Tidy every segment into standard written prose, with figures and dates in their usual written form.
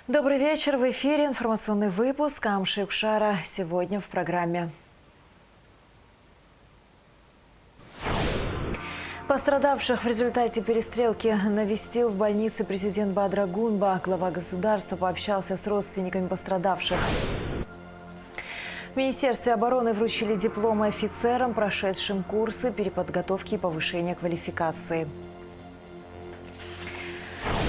Добрый вечер. В эфире информационный выпуск Амши Укшара. Сегодня в программе. Пострадавших в результате перестрелки навестил в больнице президент Бадра Гунба. Глава государства пообщался с родственниками пострадавших. В Министерстве обороны вручили дипломы офицерам, прошедшим курсы переподготовки и повышения квалификации.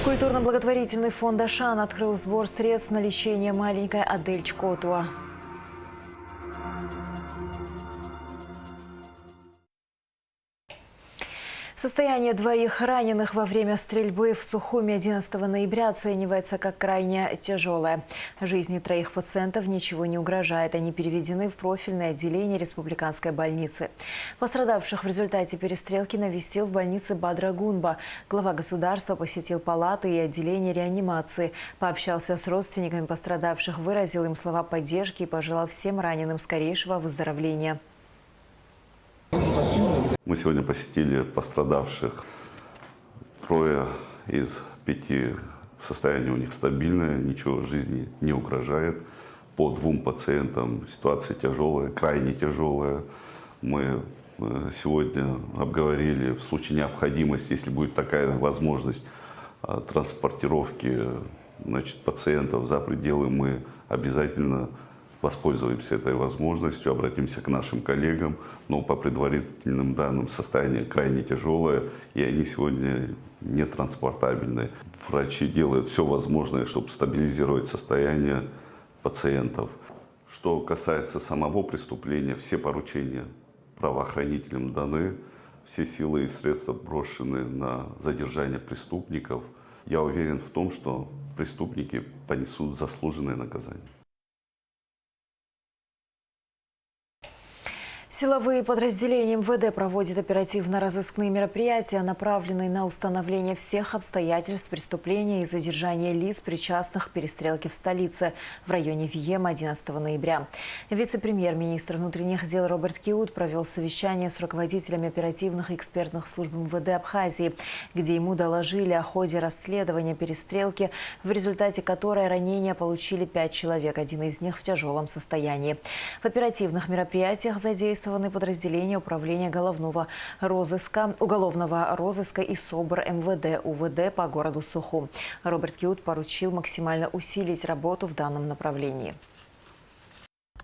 Культурно-благотворительный фонд «Ашан» открыл сбор средств на лечение маленькой Адель Чкотуа. Состояние двоих раненых во время стрельбы в Сухуми 11 ноября оценивается как крайне тяжелое. Жизни троих пациентов ничего не угрожает. Они переведены в профильное отделение республиканской больницы. Пострадавших в результате перестрелки навестил в больнице Бадра Гунба. Глава государства посетил палаты и отделение реанимации. Пообщался с родственниками пострадавших, выразил им слова поддержки и пожелал всем раненым скорейшего выздоровления. Мы сегодня посетили пострадавших. 3 из 5 состояние у них стабильное, ничего жизни не угрожает. По 2 пациентам ситуация тяжелая, крайне тяжелая. Мы сегодня обговорили в случае необходимости, если будет такая возможность транспортировки пациентов за пределы, мы обязательно воспользуемся этой возможностью, обратимся к нашим коллегам, но по предварительным данным состояние крайне тяжелое, и они сегодня не транспортабельны. Врачи делают все возможное, чтобы стабилизировать состояние пациентов. Что касается самого преступления, все поручения правоохранителям даны, все силы и средства брошены на задержание преступников. Я уверен в том, что преступники понесут заслуженное наказание. Силовые подразделения МВД проводят оперативно-розыскные мероприятия, направленные на установление всех обстоятельств преступления и задержание лиц, причастных к перестрелке в столице в районе Вием 11 ноября. Вице-премьер-министр внутренних дел Роберт Киут провел совещание с руководителями оперативных и экспертных служб МВД Абхазии, где ему доложили о ходе расследования перестрелки, в результате которой ранения получили 5 человек, один из них в тяжелом состоянии. В оперативных мероприятиях задействованы подразделения управления уголовного розыска и СОБР МВД, УВД по городу Сухум. Роберт Киут поручил максимально усилить работу в данном направлении.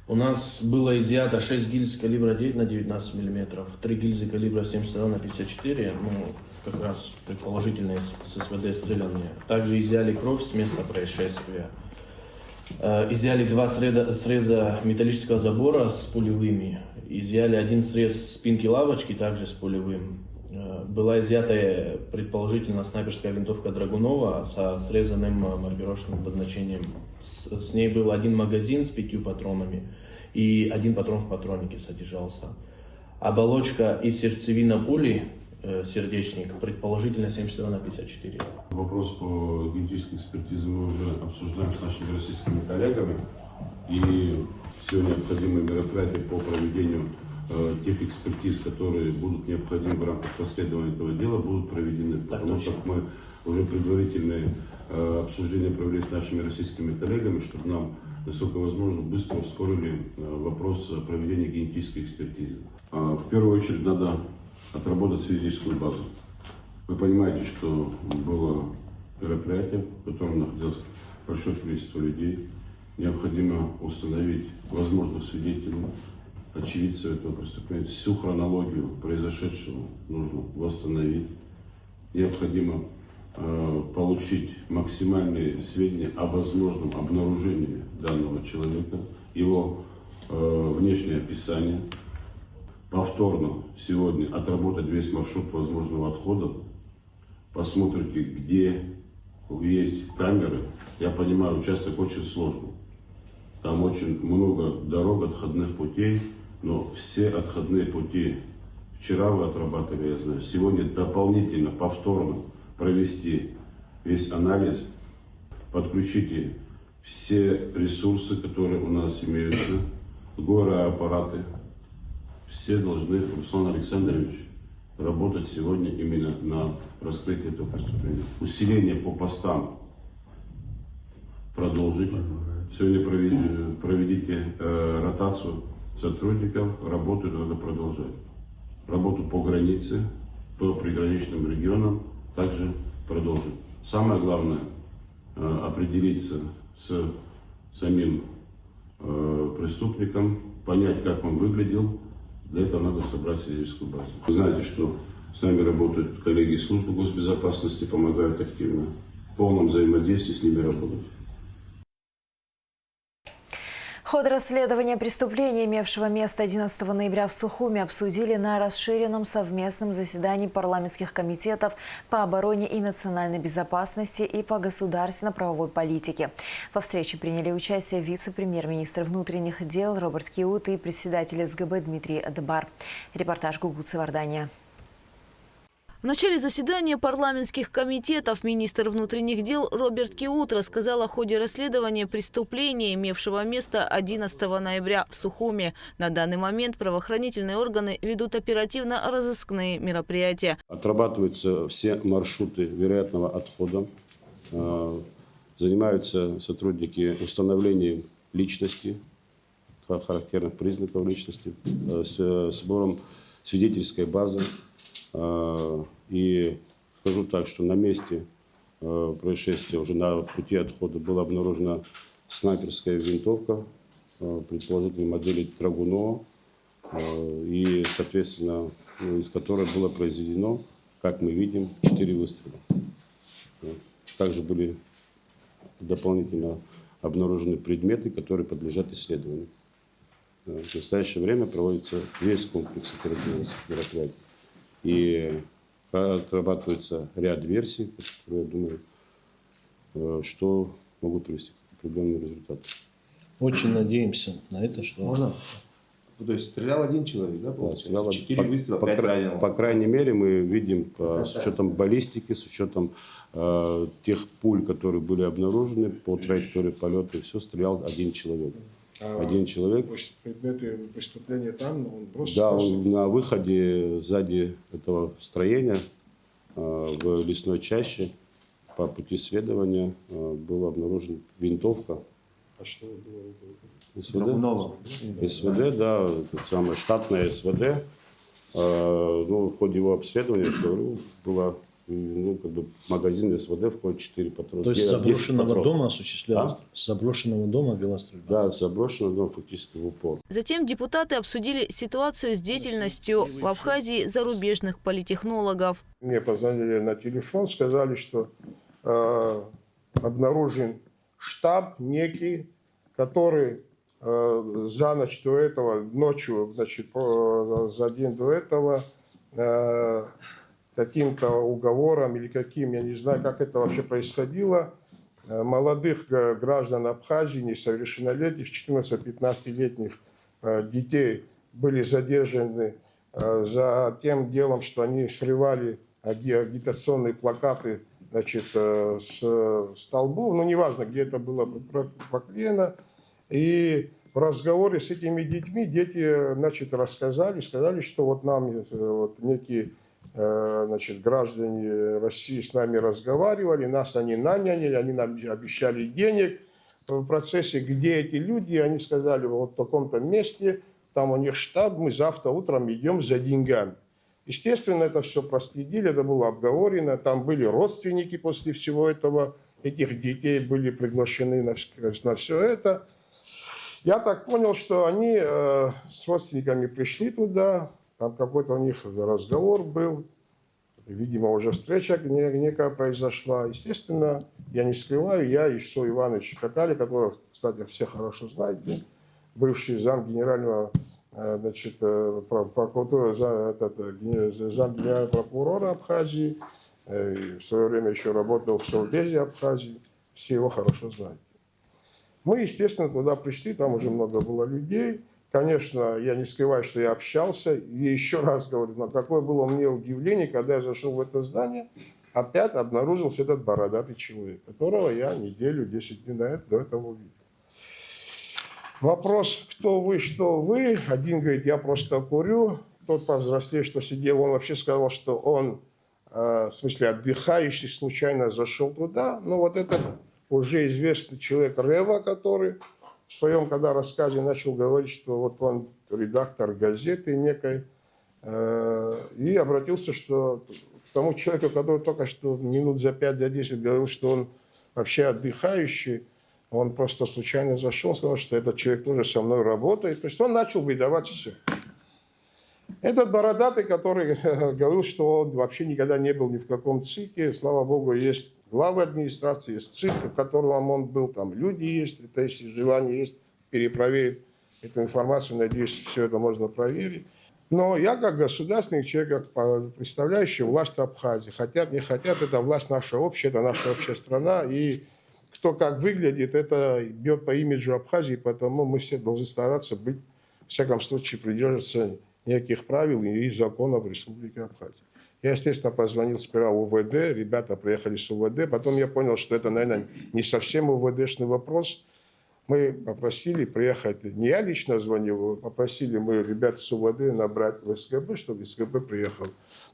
У нас было изъято 6 гильз калибра 9 на 19 мм, 3 гильзы калибра 72 на 54, как раз предположительно с СВД стрелянные. Также изъяли кровь с места происшествия. Изъяли 2 среза металлического забора с пулевыми. Изъяли 1 срез спинки лавочки, также с пулевым. Была изъята предположительно снайперская винтовка Драгунова со срезанным маркировочным обозначением. С ней был 1 магазин с 5 патронами и 1 патрон в патроннике содержался. Оболочка и сердцевина пули, сердечник, предположительно 72 на 54. Вопрос по генетической экспертизе мы уже обсуждаем с нашими российскими коллегами. И все необходимые мероприятия по проведению тех экспертиз, которые будут необходимы в рамках расследования этого дела, будут проведены. Потому что мы уже предварительные обсуждения провели с нашими российскими коллегами, чтобы нам, насколько возможно, быстро ускорили вопрос проведения генетической экспертизы. В первую очередь надо отработать свидетельскую базу. Вы понимаете, что было мероприятие, в котором находилось большое количество людей. Необходимо установить возможных свидетелей, очевидцев этого преступления. Всю хронологию произошедшего нужно восстановить. Необходимо получить максимальные сведения о возможном обнаружении данного человека, его внешнее описание. Повторно сегодня отработать весь маршрут возможного отхода. Посмотрите, где есть камеры. Я понимаю, участок очень сложный. Там очень много дорог, отходных путей, но все отходные пути вчера вы отрабатывали, я знаю. Сегодня дополнительно, повторно провести весь анализ, подключите все ресурсы, которые у нас имеются, гороаппараты. Все должны, Руслан Александрович, работать сегодня именно на раскрытие этого преступления. Усиление по постам продолжить. Сегодня проведите ротацию сотрудников, работу надо продолжать. Работу по границе, по приграничным регионам также продолжить. Самое главное определиться с самим преступником, понять, как он выглядел. Для этого надо собрать свидетельскую базу. Вы знаете, что с нами работают коллеги из службы госбезопасности, помогают активно. В полном взаимодействии с ними работать. Ход расследования преступления, имевшего место 11 ноября в Сухуми, обсудили на расширенном совместном заседании парламентских комитетов по обороне и национальной безопасности и по государственно-правовой политике. Во встрече приняли участие вице-премьер-министр внутренних дел Роберт Киут и председатель СГБ Дмитрий Адыбар. Репортаж Гугут Севардания. В начале заседания парламентских комитетов министр внутренних дел Роберт Киут рассказал о ходе расследования преступления, имевшего место 11 ноября в Сухуми. На данный момент правоохранительные органы ведут оперативно-розыскные мероприятия. Отрабатываются все маршруты вероятного отхода. Занимаются сотрудники установлением личности, характерных признаков личности, сбором свидетельской базы. И скажу так, что на месте происшествия, уже на пути отхода, была обнаружена снайперская винтовка, предположительно модели Драгунова, и, соответственно, из которой было произведено, как мы видим, 4 выстрела. Также были дополнительно обнаружены предметы, которые подлежат исследованию. В настоящее время проводится весь комплекс оперативных мероприятий. И отрабатывается ряд версий, которые, я думаю, что могут привести к определенному результату. Очень надеемся на это, что... То есть стрелял один человек, да, получается? 4 выстрела, 5 раненых. По крайней мере, мы видим, с учетом баллистики, с учетом тех пуль, которые были обнаружены по траектории полета, и все, стрелял один человек. Один человек. Предметы преступления там, он просто... Да, он на выходе сзади этого строения в лесной чаще по пути следования была обнаружена винтовка. А что было? СВД? СВД, да, самое штатное СВД. Ну, в ходе его обследования, говорю, была, ну, как бы магазин СВД, входит 4 патрона. То есть с заброшенного дома осуществлялась? С заброшенного дома вела стрельба? Да, с заброшенного дома фактически в упор. Затем депутаты обсудили ситуацию с деятельностью в Абхазии зарубежных политтехнологов. Мне позвонили на телефон, сказали, что обнаружен штаб некий, который за ночь до этого, ночью, значит, за день до этого, каким-то уговором или каким, я не знаю, как это вообще происходило, молодых граждан Абхазии, несовершеннолетних, 14-15-летних детей были задержаны за тем делом, что они срывали агитационные плакаты, значит, с столбов, ну, неважно, где это было поклеено. И в разговоре с этими детьми дети, значит, сказали, что вот нам вот некие, значит, граждане России с нами разговаривали, нас они наняли, они нам обещали денег. В процессе, где эти люди, они сказали, вот в таком-то месте, там у них штаб, мы завтра утром идем за деньгами. Естественно, это все проследили, это было обговорено, там были родственники после всего этого, этих детей были приглашены на все это. Я так понял, что они с родственниками пришли туда, там какой-то у них разговор был, видимо, уже встреча некая произошла. Естественно, я не скрываю, я Ишсо Иванович Какали, которого, кстати, все хорошо знаете, бывший зам генерального, значит, прокуратуры, зам генерального прокурора Абхазии, в свое время еще работал в Совбезе Абхазии, все его хорошо знают. Мы, естественно, туда пришли, там уже много было людей. Конечно, я не скрываю, что я общался. И еще раз говорю, но какое было у меня удивление, когда я зашел в это здание, опять обнаружился этот бородатый человек, которого я неделю, 10 дней до этого увидел. Вопрос, кто вы, что вы. Один говорит, я просто курю. Тот повзрослее, что сидел, он вообще сказал, что он, в смысле, отдыхающий, случайно зашел туда. Ну, вот этот уже известный человек Рева, который в своем когда рассказе начал говорить, что вот он редактор газеты некой, и обратился к тому человеку, который только что минут за 5-10 говорил, что он вообще отдыхающий. Он просто случайно зашел, сказал, что этот человек тоже со мной работает. То есть он начал выдавать все. Этот бородатый, который говорил, что он вообще никогда не был ни в каком ЦИКе, слава богу, есть глава администрации, есть ЦИК, в котором он был, там люди есть, это если желание есть, перепроверить эту информацию, надеюсь, все это можно проверить. Но я как государственный человек, как представляющий власть Абхазии, хотят, не хотят, это власть наша общая, это наша общая страна, и кто как выглядит, это бьет по имиджу Абхазии, поэтому мы все должны стараться быть, в всяком случае, придерживаться неких правил и законов Республики Абхазия. Я, естественно, позвонил сперва в УВД, ребята приехали с УВД, потом я понял, что это, наверное, не совсем УВДшный вопрос. Мы попросили приехать, не я лично звонил, попросили мы ребят с УВД набрать в СГБ, чтобы СГБ приехал.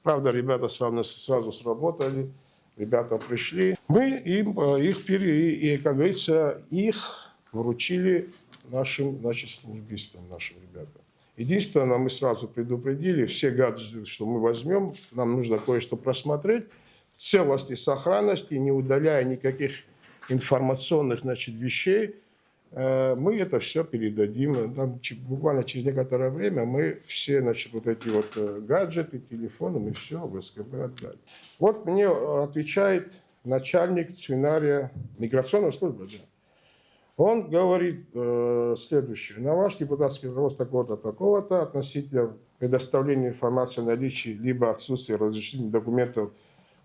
Правда, ребята сразу сработали, ребята пришли. Мы им как говорится, их вручили нашим, значит, службистам, нашим ребятам. Единственное, мы сразу предупредили, все гаджеты, что мы возьмем, нам нужно кое-что просмотреть в целости, сохранности, не удаляя никаких информационных, значит, вещей. Мы это все передадим. Там, буквально через некоторое время мы все, значит, вот эти вот гаджеты, телефоны, мы все в СГБ отдали. Вот мне отвечает начальник свинария миграционной службы. Да. Он говорит следующее. На ваш депутатский вопрос такого-то, такого-то относительно предоставления информации о наличии либо отсутствии разрешительных документов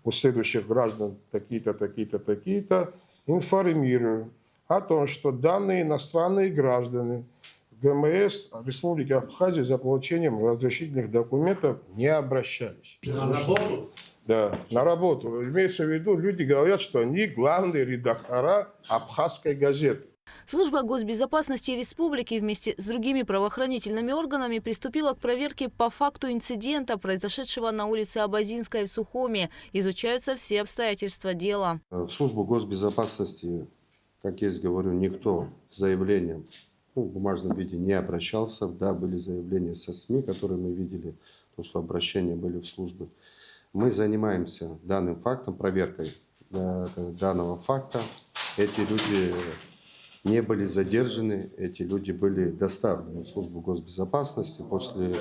у следующих граждан такие-то, такие-то, такие-то, информирую о том, что данные иностранные граждане в ГМС Республики Абхазия за получением разрешительных документов не обращались. На работу? Да, на работу. Имеется в виду, люди говорят, что они главные редактора абхазской газеты. Служба госбезопасности республики вместе с другими правоохранительными органами приступила к проверке по факту инцидента, произошедшего на улице Абазинская в Сухуми. Изучаются все обстоятельства дела. В службу госбезопасности, как я говорю, никто с заявлением в бумажном виде не обращался. Да, были заявления со СМИ, которые мы видели, то, что обращения были в службы. Мы занимаемся данным фактом, проверкой данного факта. Эти люди не были задержаны, эти люди были доставлены в службу госбезопасности. После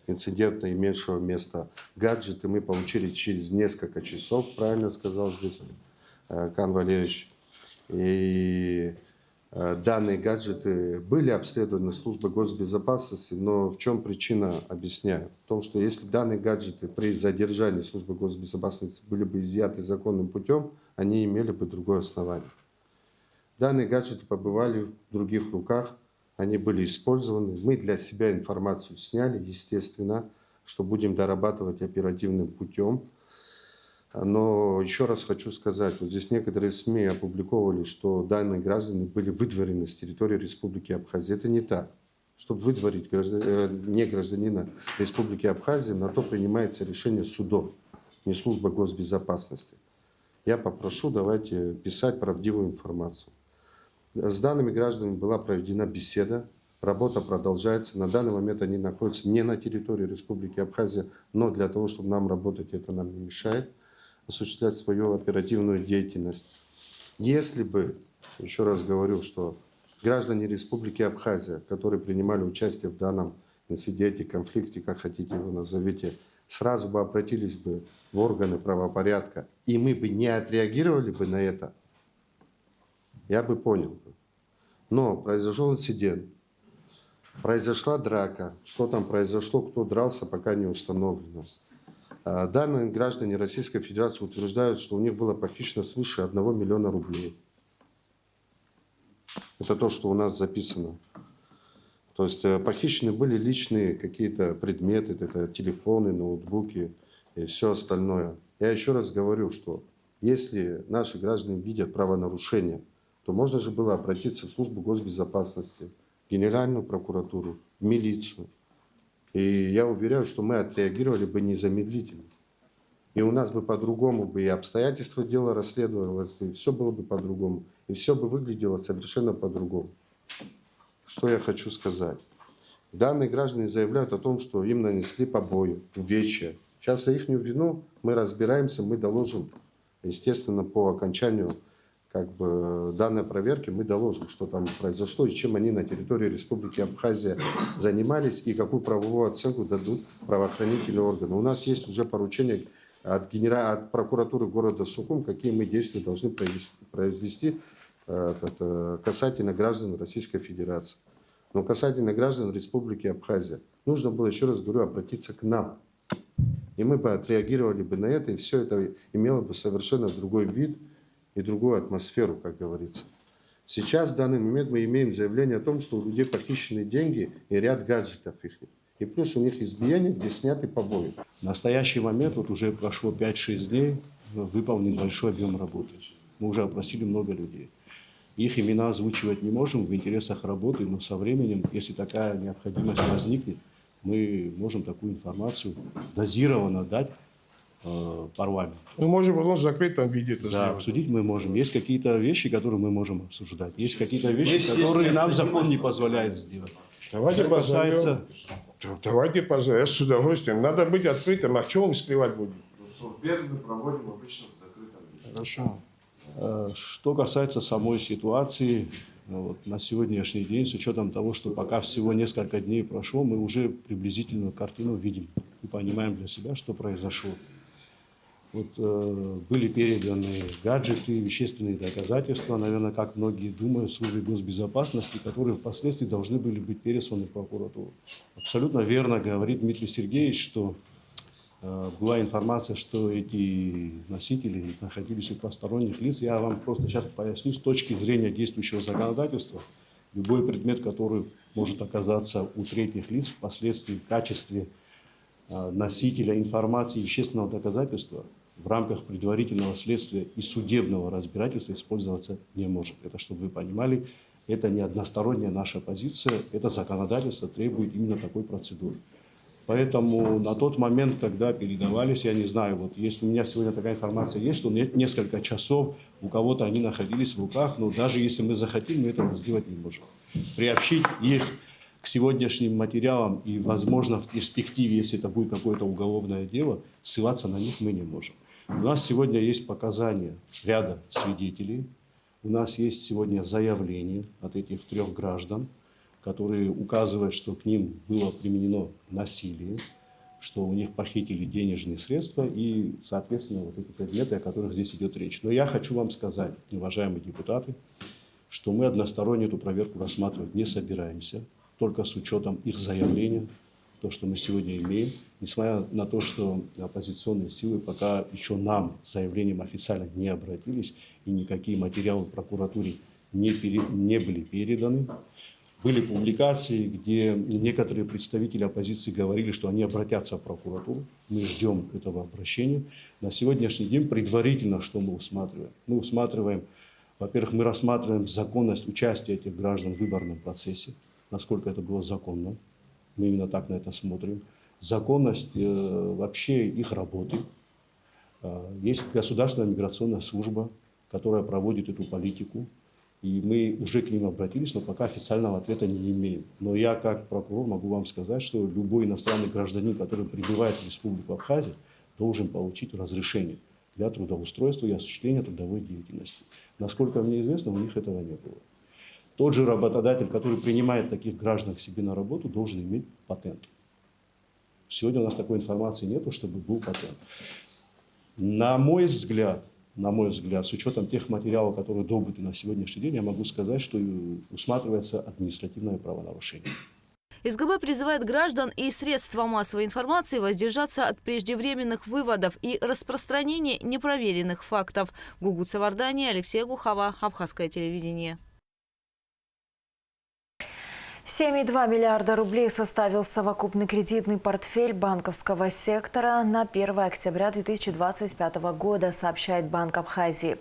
инцидента, имевшего место, гаджеты мы получили через несколько часов, правильно сказал здесь Кан Валерьевич. И данные гаджеты были обследованы службой госбезопасности, но в чем причина, объясняю. В том, что если данные гаджеты при задержании службы госбезопасности были бы изъяты законным путем, они имели бы другое основание. Данные гаджеты побывали в других руках, они были использованы. Мы для себя информацию сняли, естественно, что будем дорабатывать оперативным путем. Но еще раз хочу сказать, вот здесь некоторые СМИ опубликовали, что данные граждане были выдворены с территории Республики Абхазия. Это не так. Чтобы выдворить не гражданина Республики Абхазия, на то принимается решение судом, не служба госбезопасности. Я попрошу, давайте писать правдивую информацию. С данными гражданами была проведена беседа, работа продолжается. На данный момент они находятся не на территории Республики Абхазия, но для того, чтобы нам работать, это нам не мешает осуществлять свою оперативную деятельность. Если бы, еще раз говорю, что граждане Республики Абхазия, которые принимали участие в данном инциденте, конфликте, как хотите его назовите, сразу бы обратились бы в органы правопорядка, и мы бы не отреагировали бы на это, я бы понял. Но произошел инцидент, произошла драка. Что там произошло, кто дрался, пока не установлено. Данные граждане Российской Федерации утверждают, что у них было похищено свыше 1 миллиона рублей. Это то, что у нас записано. То есть похищены были личные какие-то предметы, это телефоны, ноутбуки и все остальное. Я еще раз говорю, что если наши граждане видят правонарушение, то можно же было обратиться в службу госбезопасности, в Генеральную прокуратуру, в милицию. И я уверяю, что мы отреагировали бы незамедлительно. И у нас бы по-другому бы и обстоятельства дела расследовалось бы, и все было бы по-другому. И все бы выглядело совершенно по-другому. Что я хочу сказать. Данные граждане заявляют о том, что им нанесли побои, увечья. Сейчас за их вину мы разбираемся, мы доложим, естественно, по окончанию данной проверки, мы доложим, что там произошло и чем они на территории Республики Абхазия занимались и какую правовую оценку дадут правоохранительные органы. У нас есть уже поручение от прокуратуры города Сухум, какие мы действия должны произвести касательно граждан Российской Федерации. Но касательно граждан Республики Абхазия, нужно было, еще раз говорю, обратиться к нам. И мы бы отреагировали бы на это, и все это имело бы совершенно другой вид и другую атмосферу, как говорится. Сейчас, в данный момент, мы имеем заявление о том, что у людей похищены деньги и ряд гаджетов их. И плюс у них избиение, где сняты побои. В настоящий момент, вот уже прошло 5-6 дней, выполнен большой объем работы. Мы уже опросили много людей. Их имена озвучивать не можем в интересах работы, но со временем, если такая необходимость возникнет, мы можем такую информацию дозированно дать парламенту. Мы можем потом в закрытом виде это Да, сделать. обсудить мы можем. Есть какие-то вещи, которые мы можем обсуждать. Есть какие-то вещи, которые нам закон не позволяет сделать. Давайте Что касается... Давайте позовем. Я с удовольствием. Надо быть открытым. А чего мы скрывать будем? Совбез мы проводим обычно в закрытом виде. Хорошо. Что касается самой ситуации, вот, на сегодняшний день, с учетом того, что пока всего несколько дней прошло, мы уже приблизительную картину видим и понимаем для себя, что произошло. Вот, были переданы гаджеты, вещественные доказательства, наверное, как многие думают, службе госбезопасности, которые впоследствии должны были быть пересланы в прокуратуру. Абсолютно верно говорит Дмитрий Сергеевич, что была информация, что эти носители находились у посторонних лиц. Я вам просто сейчас поясню с точки зрения действующего законодательства. Любой предмет, который может оказаться у третьих лиц впоследствии в качестве носителя информации вещественного доказательства в рамках предварительного следствия и судебного разбирательства использоваться не может. Это, чтобы вы понимали, это не односторонняя наша позиция, это законодательство требует именно такой процедуры. Поэтому на тот момент, когда передавались, я не знаю, вот если у меня сегодня такая информация есть, что несколько часов у кого-то они находились в руках, но даже если мы захотим, мы этого сделать не можем. Приобщить их к сегодняшним материалам и, возможно, в перспективе, если это будет какое-то уголовное дело, ссылаться на них мы не можем. У нас сегодня есть показания ряда свидетелей, у нас есть сегодня заявление от этих 3 граждан, которые указывают, что к ним было применено насилие, что у них похитили денежные средства и, соответственно, вот эти предметы, о которых здесь идет речь. Но я хочу вам сказать, уважаемые депутаты, что мы односторонне эту проверку рассматривать не собираемся, только с учетом их заявления, то, что мы сегодня имеем, несмотря на то, что оппозиционные силы пока еще нам с заявлением официально не обратились, и никакие материалы в прокуратуре не были переданы. Были публикации, где некоторые представители оппозиции говорили, что они обратятся в прокуратуру. Мы ждем этого обращения. На сегодняшний день предварительно что мы усматриваем? Мы усматриваем, во-первых, мы рассматриваем законность участия этих граждан в выборном процессе, насколько это было законно. Мы именно так на это смотрим. Законность вообще их работы. Есть государственная миграционная служба, которая проводит эту политику. И мы уже к ним обратились, но пока официального ответа не имеем. Но я, как прокурор, могу вам сказать, что любой иностранный гражданин, который прибывает в Республику Абхазия, должен получить разрешение для трудоустройства и осуществления трудовой деятельности. Насколько мне известно, у них этого не было. Тот же работодатель, который принимает таких граждан к себе на работу, должен иметь патент. Сегодня у нас такой информации нет, чтобы был патент. На мой взгляд, с учетом тех материалов, которые добыты на сегодняшний день, я могу сказать, что усматривается административное правонарушение. СГБ призывает граждан и средства массовой информации воздержаться от преждевременных выводов и распространения непроверенных фактов. Гугут Савардани, Алексей Гухова, Абхазское телевидение. 7,2 миллиарда рублей составил совокупный кредитный портфель банковского сектора на 1 октября 2025 года, сообщает Банк Абхазии.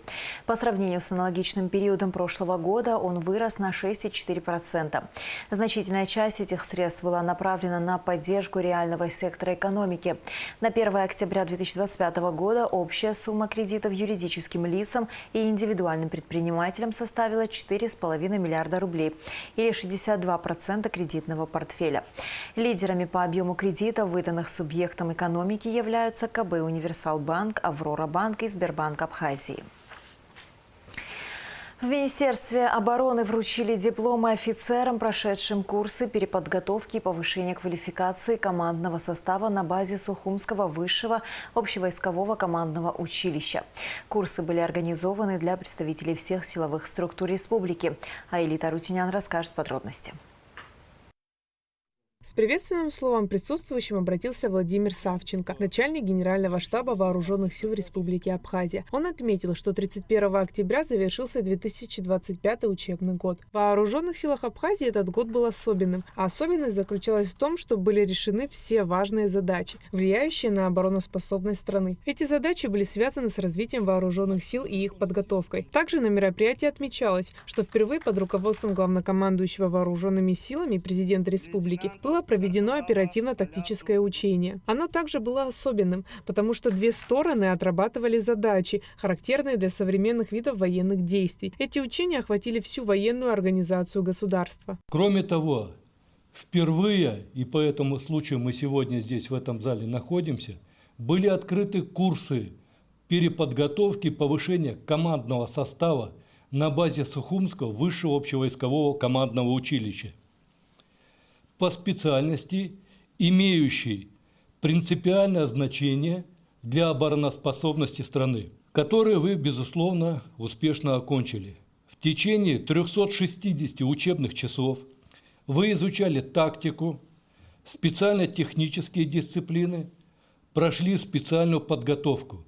По сравнению с аналогичным периодом прошлого года он вырос на 6,4%. Значительная часть этих средств была направлена на поддержку реального сектора экономики. На 1 октября 2025 года общая сумма кредитов юридическим лицам и индивидуальным предпринимателям составила 4,5 миллиарда рублей, или 62% кредитного портфеля. Лидерами по объему кредитов, выданных субъектам экономики, являются КБ Универсалбанк, Аврора банк и Сбербанк Абхазии. В Министерстве обороны вручили дипломы офицерам, прошедшим курсы переподготовки и повышения квалификации командного состава на базе Сухумского высшего общевойскового командного училища. Курсы были организованы для представителей всех силовых структур республики. Аэлита Арутюнян расскажет подробности. С приветственным словом присутствующим обратился Владимир Савченко, начальник Генерального штаба Вооруженных сил Республики Абхазия. Он отметил, что 31 октября завершился 2025 учебный год. В Вооруженных силах Абхазии этот год был особенным, а особенность заключалась в том, что были решены все важные задачи, влияющие на обороноспособность страны. Эти задачи были связаны с развитием вооруженных сил и их подготовкой. Также на мероприятии отмечалось, что впервые под руководством главнокомандующего вооруженными силами президента республики было проведено оперативно-тактическое учение. Оно также было особенным, потому что две стороны отрабатывали задачи, характерные для современных видов военных действий. Эти учения охватили всю военную организацию государства. Кроме того, впервые, и по этому случаю мы сегодня здесь в этом зале находимся, были открыты курсы переподготовки и повышения командного состава на базе Сухумского высшего общевойскового командного училища по специальности, имеющей принципиальное значение для обороноспособности страны, которые вы, безусловно, успешно окончили. В течение 360 учебных часов вы изучали тактику, специально-технические дисциплины, прошли специальную подготовку.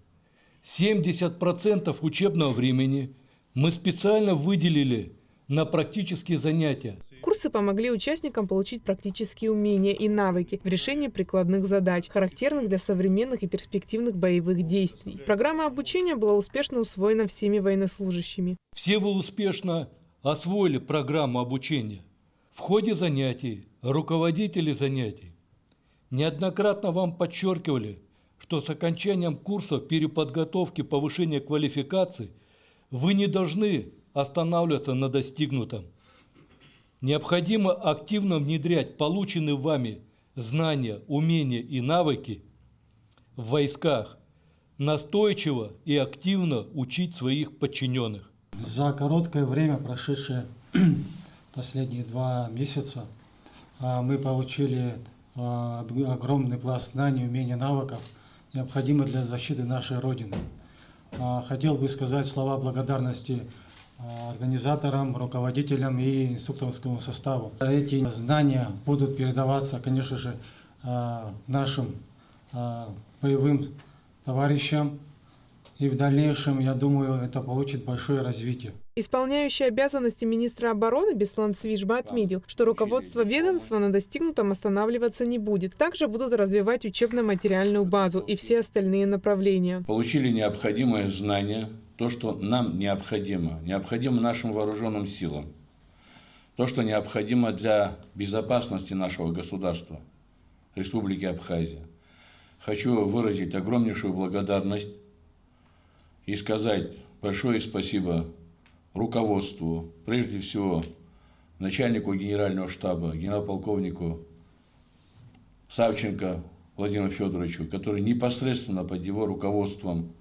70% учебного времени мы специально выделили на практические занятия. Курсы помогли участникам получить практические умения и навыки в решении прикладных задач, характерных для современных и перспективных боевых действий. Программа обучения была успешно усвоена всеми военнослужащими. Все вы успешно освоили программу обучения. В ходе занятий, руководители занятий неоднократно вам подчеркивали, что с окончанием курсов переподготовки повышения квалификации вы не должны останавливаться на достигнутом. Необходимо активно внедрять полученные вами знания, умения и навыки в войсках, настойчиво и активно учить своих подчиненных. За короткое время, прошедшее последние 2 месяца, мы получили огромный пласт знаний, умений, навыков, необходимых для защиты нашей Родины. Хотел бы сказать слова благодарности организаторам, руководителям и инструкторскому составу. Эти знания будут передаваться, конечно же, нашим боевым товарищам. И в дальнейшем, я думаю, это получит большое развитие. Исполняющий обязанности министра обороны Беслан Свижба отметил, что руководство ведомства на достигнутом останавливаться не будет. Также будут развивать учебно-материальную базу и все остальные направления. Получили необходимые знания, то, что нам необходимо нашим вооруженным силам, то, что необходимо для безопасности нашего государства, Республики Абхазия. Хочу выразить огромнейшую благодарность и сказать большое спасибо руководству, прежде всего начальнику генерального штаба, генерал-полковнику Савченко Владимиру Федоровичу, который непосредственно под его руководством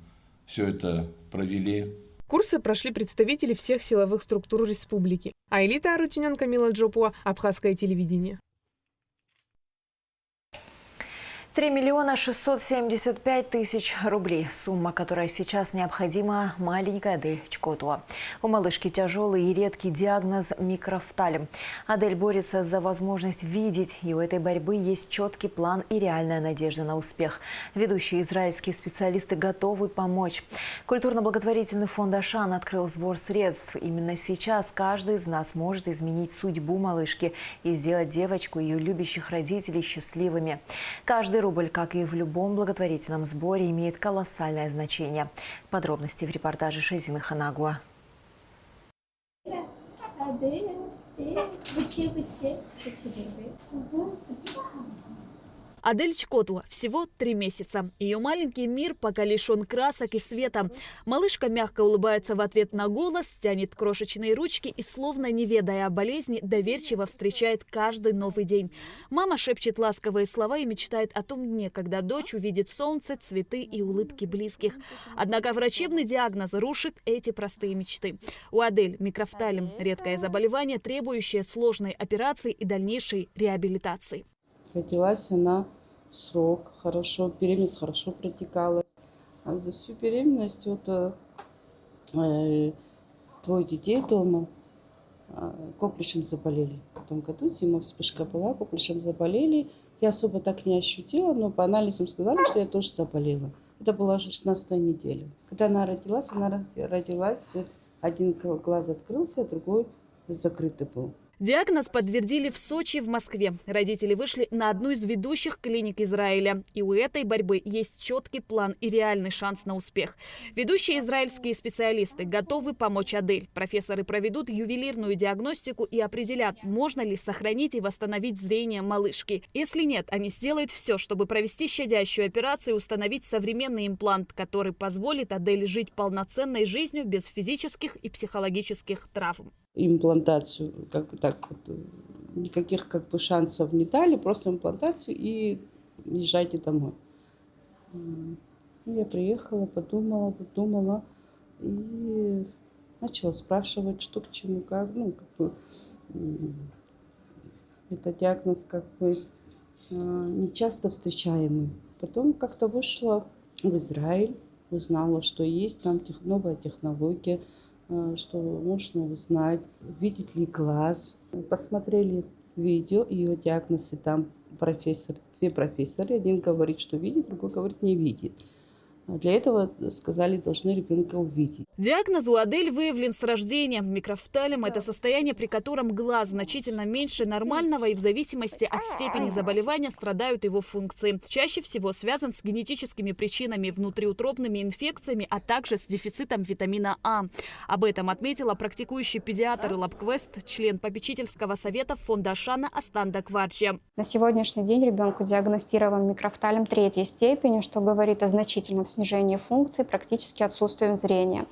все это провели. Курсы прошли представители всех силовых структур республики. Аэлита Арутюнян, Камила Джопуа, Абхазское телевидение. 3 675 000 рублей. Сумма, которая сейчас необходима маленькой Адель Чкотуа. У малышки тяжелый и редкий диагноз микрофталем. Адель борется за возможность видеть, и у этой борьбы есть четкий план и реальная надежда на успех. Ведущие израильские специалисты готовы помочь. Культурно-благотворительный фонд «Ашан» открыл сбор средств. Именно сейчас каждый из нас может изменить судьбу малышки и сделать девочку и ее любящих родителей счастливыми. Каждый рубль, как и в любом благотворительном сборе, имеет колоссальное значение. Подробности в репортаже Шазины Ханагуа. Адель Чкотуа всего 3 месяца. Ее маленький мир пока лишен красок и света. Малышка мягко улыбается в ответ на голос, тянет крошечные ручки и, словно не ведая о болезни, доверчиво встречает каждый новый день. Мама шепчет ласковые слова и мечтает о том дне, когда дочь увидит солнце, цветы и улыбки близких. Однако врачебный диагноз рушит эти простые мечты. У Адель микрофталем – редкое заболевание, требующее сложной операции и дальнейшей реабилитации. Родилась она в срок, хорошо, беременность хорошо протекала. А за всю беременность двое детей дома коклюшем заболели. В том году зимой вспышка была, коклюшем заболели. Я особо так не ощутила, но по анализам сказали, что я тоже заболела. Это была уже 16-я неделя. Когда она родилась, один глаз открылся, а другой закрытый был. Диагноз подтвердили в Сочи и в Москве. Родители вышли на одну из ведущих клиник Израиля. И у этой борьбы есть четкий план и реальный шанс на успех. Ведущие израильские специалисты готовы помочь Адель. Профессоры проведут ювелирную диагностику и определят, можно ли сохранить и восстановить зрение малышки. Если нет, они сделают все, чтобы провести щадящую операцию и установить современный имплант, который позволит Адель жить полноценной жизнью без физических и психологических травм. Имплантацию, никаких шансов не дали, просто имплантацию и езжайте домой. Я приехала, подумала и начала спрашивать, что к чему, как. Это диагноз не часто встречаемый. Потом как-то вышла в Израиль, узнала, что есть там новая технология, что можно узнать, видит ли глаз. Посмотрели видео, ее диагноз, и там две профессора. Один говорит, что видит, другой говорит, не видит. Для этого, сказали, должны ребенка увидеть. Диагноз у Адель выявлен с рождения. Микрофталем – это состояние, при котором глаз значительно меньше нормального, и в зависимости от степени заболевания страдают его функции. Чаще всего связан с генетическими причинами, внутриутробными инфекциями, а также с дефицитом витамина А. Об этом отметила практикующий педиатр Лабквест, член попечительского совета фонда Ашана Астанда Кварча. На сегодняшний день ребенку диагностирован микрофталем 3-й степени, что говорит о значительном снижении функций, практически отсутствием зрения.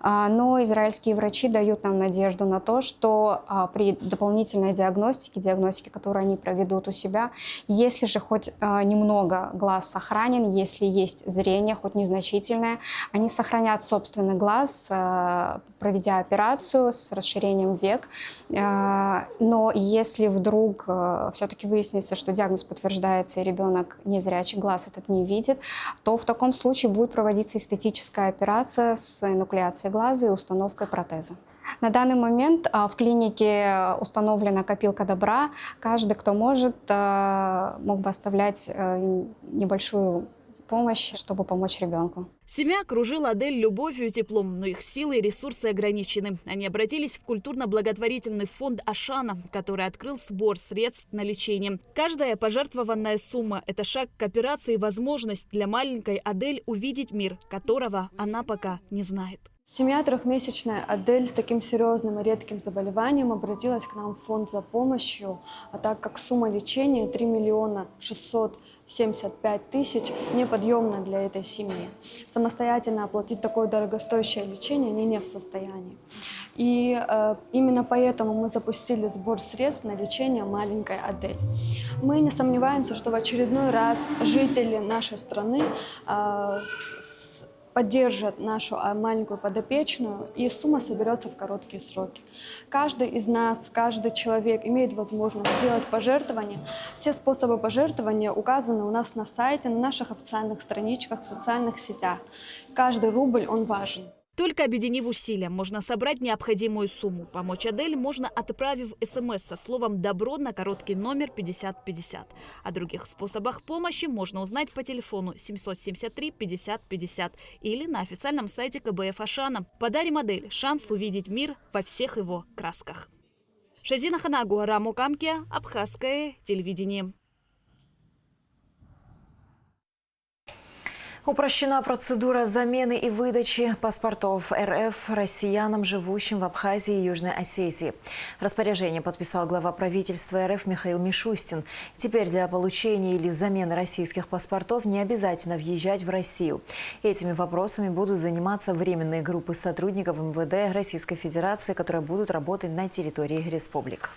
Но израильские врачи дают нам надежду на то, что при дополнительной диагностике, которую они проведут у себя, если же хоть немного глаз сохранен, если есть зрение, хоть незначительное, они сохранят собственный глаз, проведя операцию с расширением век. Но если вдруг все-таки выяснится, что диагноз подтверждается и ребенок незрячий, глаз этот не видит, то в таком случае будет проводиться эстетическая операция с энукleацией глаза и установкой протеза. На данный момент в клинике установлена копилка добра. Каждый, кто может, мог бы оставлять небольшую помощь, чтобы помочь ребенку. Семья окружила Адель любовью и теплом, но их силы и ресурсы ограничены. Они обратились в культурно-благотворительный фонд Ашана, который открыл сбор средств на лечение. Каждая пожертвованная сумма – это шаг к операции и возможность для маленькой Адель увидеть мир, которого она пока не знает. Семья трехмесячная Адель с таким серьезным и редким заболеванием обратилась к нам в фонд за помощью, а так как сумма лечения 3 675 000 неподъемна для этой семьи. Самостоятельно оплатить такое дорогостоящее лечение они не в состоянии. И именно поэтому мы запустили сбор средств на лечение маленькой Адель. Мы не сомневаемся, что в очередной раз жители нашей страны поддержат нашу маленькую подопечную, и сумма соберется в короткие сроки. Каждый из нас, каждый человек имеет возможность сделать пожертвование. Все способы пожертвования указаны у нас на сайте, на наших официальных страничках, в социальных сетях. Каждый рубль, он важен. Только объединив усилия, можно собрать необходимую сумму. Помочь Адель можно, отправив СМС со словом «Добро» на короткий номер 5050. О других способах помощи можно узнать по телефону 773 50 50 или на официальном сайте КБФ Ашана. Подарим Адель шанс увидеть мир во всех его красках. Шазина Ханагу, Раму Камке, Абхазское телевидение. Упрощена процедура замены и выдачи паспортов РФ россиянам, живущим в Абхазии и Южной Осетии. Распоряжение подписал глава правительства РФ Михаил Мишустин. Теперь для получения или замены российских паспортов не обязательно въезжать в Россию. Этими вопросами будут заниматься временные группы сотрудников МВД Российской Федерации, которые будут работать на территории республик.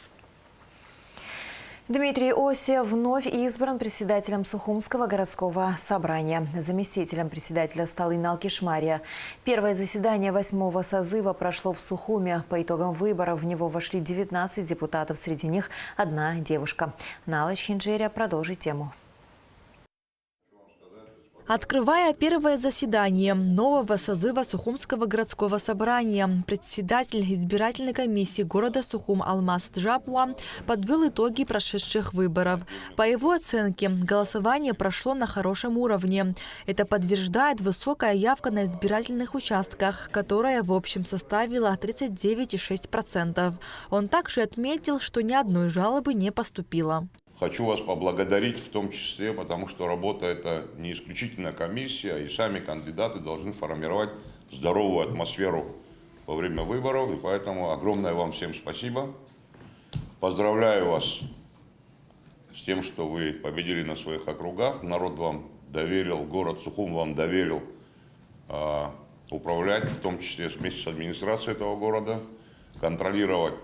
Дмитрий Осия вновь избран председателем Сухумского городского собрания. Заместителем председателя стал Инал Кишмария. Первое заседание 8-го созыва прошло в Сухуме. По итогам выборов в него вошли 19 депутатов, среди них одна девушка. Нала Чинджерия продолжит тему. Открывая первое заседание нового созыва Сухумского городского собрания, председатель избирательной комиссии города Сухум Алмаз Джапуа подвел итоги прошедших выборов. По его оценке, голосование прошло на хорошем уровне. Это подтверждает высокая явка на избирательных участках, которая в общем составила 39,6%. Он также отметил, что ни одной жалобы не поступило. Хочу вас поблагодарить в том числе, потому что работа это не исключительно комиссия, и сами кандидаты должны формировать здоровую атмосферу во время выборов. И поэтому огромное вам всем спасибо. Поздравляю вас с тем, что вы победили на своих округах. Народ вам доверил, город Сухум вам доверил управлять, в том числе вместе с администрацией этого города, контролировать,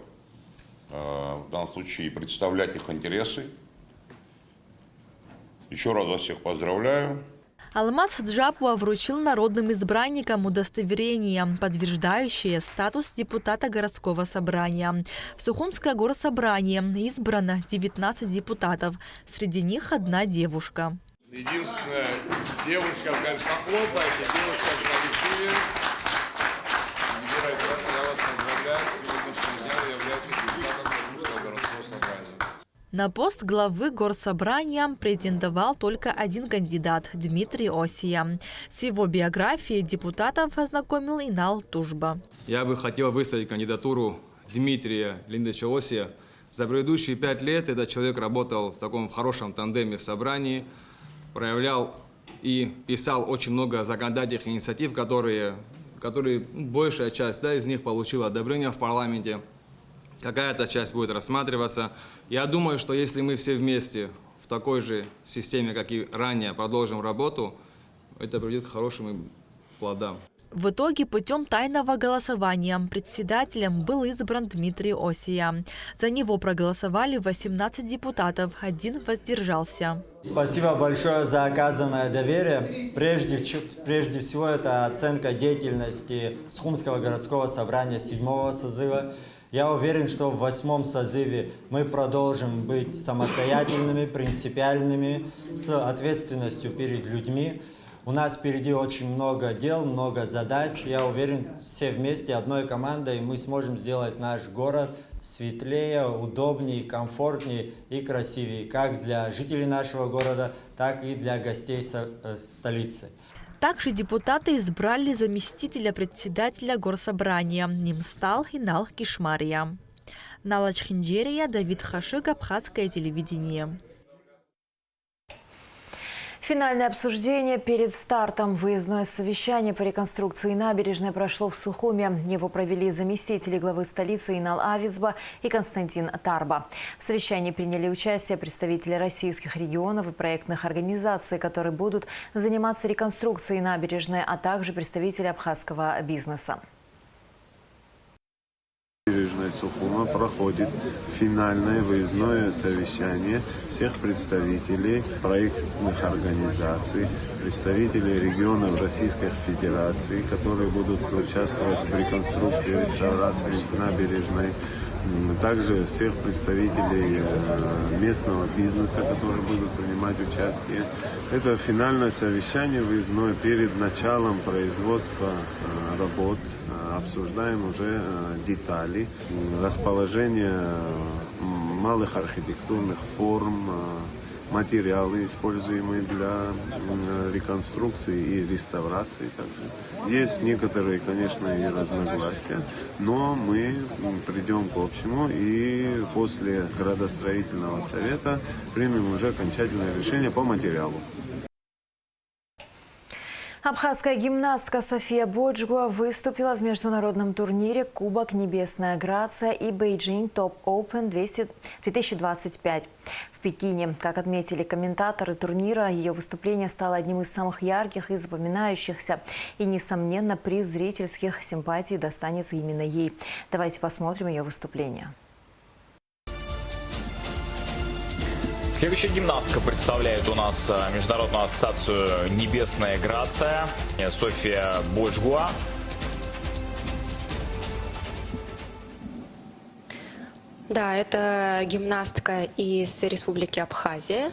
в данном случае представлять их интересы. Еще раз вас всех поздравляю. Алмаз Джапуа вручил народным избранникам удостоверение, подтверждающее статус депутата городского собрания. В Сухумское горсобрание избрано 19 депутатов, среди них одна девушка. Единственная девушка, похлопайте, девушка в коллективе. Я вас поздравляю, сегодняшний день является депутатом Сухумского городского собрания. На пост главы горсобрания претендовал только один кандидат – Дмитрий Осия. С его биографией депутатов ознакомил Инал Тужба. Я бы хотел выставить кандидатуру Дмитрия Линдовича Осия. За предыдущие 5 лет этот человек работал в таком хорошем тандеме в собрании, проявлял и писал очень много законодательных инициатив, которые большая часть из них получила одобрение в парламенте. Какая-то часть будет рассматриваться. Я думаю, что если мы все вместе в такой же системе, как и ранее, продолжим работу, это приведет к хорошим плодам. В итоге путем тайного голосования председателем был избран Дмитрий Осия. За него проголосовали 18 депутатов, один воздержался. Спасибо большое за оказанное доверие. Прежде всего, это оценка деятельности Сухумского городского собрания 7-го созыва. Я уверен, что в 8-м созыве мы продолжим быть самостоятельными, принципиальными, с ответственностью перед людьми. У нас впереди очень много дел, много задач. Я уверен, все вместе, одной командой, мы сможем сделать наш город светлее, удобнее, комфортнее и красивее, как для жителей нашего города, так и для гостей столицы. Также депутаты избрали заместителя председателя горсобрания. Ним стал Инал Кишмария. Нала Чинджерия, Давид Хашик, Абхазское телевидение. Финальное обсуждение перед стартом. Выездное совещание по реконструкции набережной прошло в Сухуме. Его провели заместители главы столицы Инал Авицба и Константин Тарба. В совещании приняли участие представители российских регионов и проектных организаций, которые будут заниматься реконструкцией набережной, а также представители абхазского бизнеса. Набережная администрации Сухума проходит финальное выездное совещание всех представителей проектных организаций, представителей регионов Российской Федерации, которые будут участвовать в реконструкции и реставрации набережной. Также всех представителей местного бизнеса, которые будут принимать участие. Это финальное совещание выездное перед началом производства работ. Обсуждаем уже детали, расположение малых архитектурных форм, материалы, используемые для реконструкции и реставрации также. Есть некоторые, конечно, и разногласия, но мы придем к общему и после градостроительного совета примем уже окончательное решение по материалу. Абхазская гимнастка София Боджгуа выступила в международном турнире «Кубок Небесная Грация» и «Бейджинг Топ Open 2025» в Пекине. Как отметили комментаторы турнира, ее выступление стало одним из самых ярких и запоминающихся. И, несомненно, приз зрительских симпатий достанется именно ей. Давайте посмотрим ее выступление. Следующая гимнастка представляет у нас Международную ассоциацию «Небесная Грация» София Боджгуа. Да, это гимнастка из Республики Абхазия,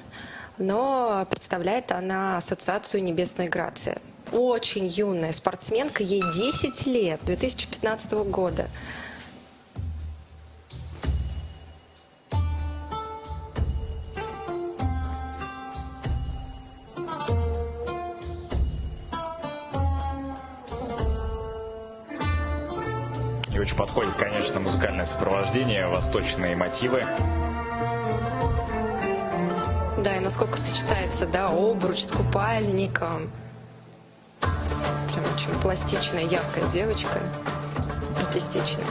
но представляет она ассоциацию «Небесная Грация». Очень юная спортсменка, ей 10 лет, 2015 года. И очень подходит, конечно, музыкальное сопровождение, восточные мотивы. Да, и насколько сочетается, да, обруч с купальником. Прям очень пластичная, яркая девочка, артистичная.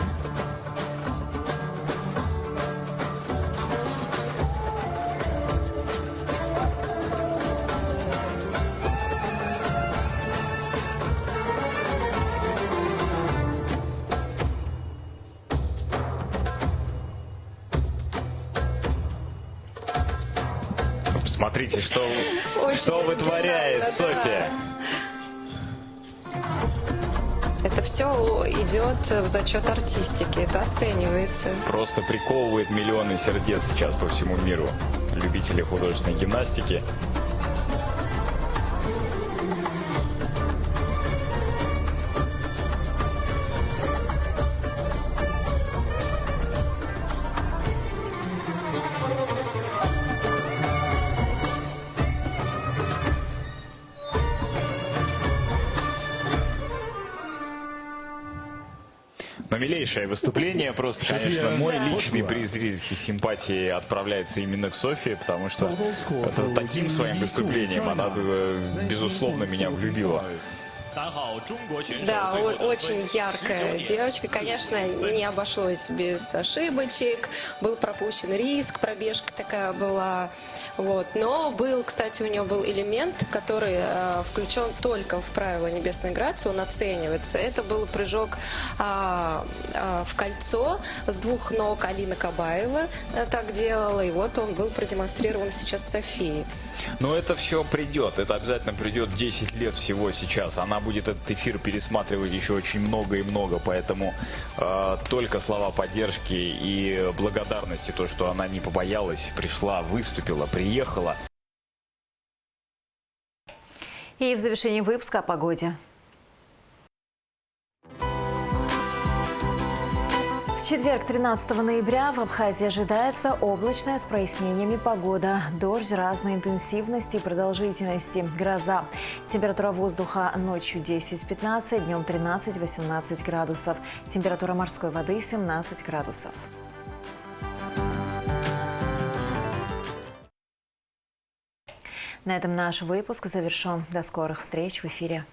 Смотрите, что вытворяет София. Это все идет в зачет артистики, это оценивается. Просто приковывает миллионы сердец сейчас по всему миру любителей художественной гимнастики. Но милейшее выступление, просто, конечно, мой личный приз зрительских симпатий отправляется именно к Софии, потому что это таким своим выступлением она, безусловно, меня влюбила. Да, очень яркая девочка. Конечно, не обошлось без ошибочек. Был пропущен риск, пробежка такая была. Вот. Но был, кстати, у нее был элемент, который включен только в правила Небесной Грации, он оценивается. Это был прыжок в кольцо с двух ног. Алина Кабаева так делала, и вот он был продемонстрирован сейчас Софией. Но это все придет, это обязательно придет 10 лет всего сейчас. Она будет этот эфир пересматривать еще очень много и много, поэтому только слова поддержки и благодарности, то, что она не побоялась, пришла, выступила, приехала. И в завершении выпуска о погоде. В четверг, 13 ноября, в Абхазии ожидается облачная с прояснениями погода. Дождь разной интенсивности и продолжительности. Гроза. Температура воздуха ночью 10-15, днем 13-18 градусов. Температура морской воды 17 градусов. На этом наш выпуск завершен. До скорых встреч в эфире.